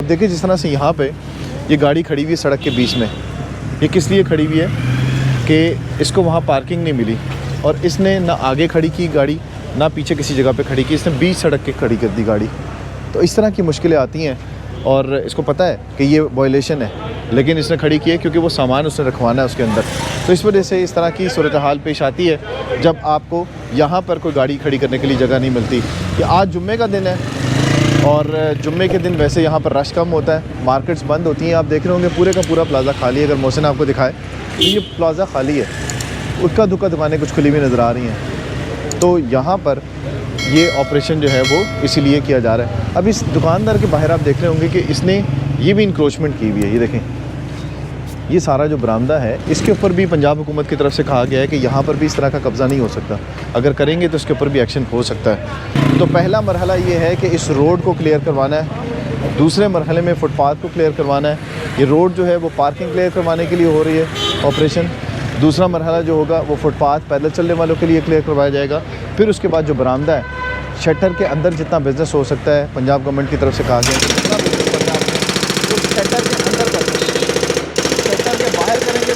देखिए जिस तरह से यहाँ पे ये गाड़ी खड़ी हुई है सड़क के बीच में, ये किस लिए खड़ी हुई है कि इसको वहाँ पार्किंग नहीं मिली और इसने ना आगे खड़ी की गाड़ी ना पीछे किसी जगह पे खड़ी की, इसने बीच सड़क के खड़ी कर दी गाड़ी। तो इस तरह की मुश्किलें आती हैं और इसको पता है कि ये वायलेशन है, लेकिन इसने खड़ी की है क्योंकि वो सामान उसने रखवाना है उसके अंदर। तो इस वजह से इस तरह की सूरत हाल पेश आती है जब आपको यहाँ पर कोई गाड़ी खड़ी करने के लिए जगह नहीं मिलती। कि आज जुम्मे का दिन है और जुम्मे के दिन वैसे यहाँ पर रश कम होता है, मार्केट्स बंद होती हैं। आप देख रहे होंगे पूरे का पूरा प्लाज़ा खाली है। अगर मोहसिन आपको दिखाए तो ये प्लाज़ा खाली है, उक्का दुक्का दुकानें कुछ खुली हुई नज़र आ रही हैं। तो यहाँ पर ये ऑपरेशन जो है वो इसीलिए किया जा रहा है। अब इस दुकानदार के बाहर आप देख रहे होंगे कि इसने ये भी इंक्रोचमेंट की हुई है। ये देखें, ये सारा जो बरामदा है इसके ऊपर भी पंजाब हुकूमत की तरफ से कहा गया है कि यहाँ पर भी इस तरह का कब्ज़ा नहीं हो सकता, अगर करेंगे तो इसके ऊपर भी एक्शन हो सकता है। तो पहला मरहला ये है कि इस रोड को क्लियर करवाना है, दूसरे मरहले में फुटपाथ को क्लियर करवाना है। ये रोड जो है वो पार्किंग क्लियर करवाने के लिए हो रही है ऑपरेशन। दूसरा मरहला जो होगा वो फुटपाथ पैदल चलने वालों के लिए क्लियर करवाया जाएगा। फिर उसके बाद जो बरामदा है, शटर के अंदर जितना बिज़नेस हो सकता है, पंजाब गवर्नमेंट की तरफ से कहा गया है जितना बिज़नेस पंजाब में वो शटर के अंदर करेंगे, शटर के बाहर करेंगे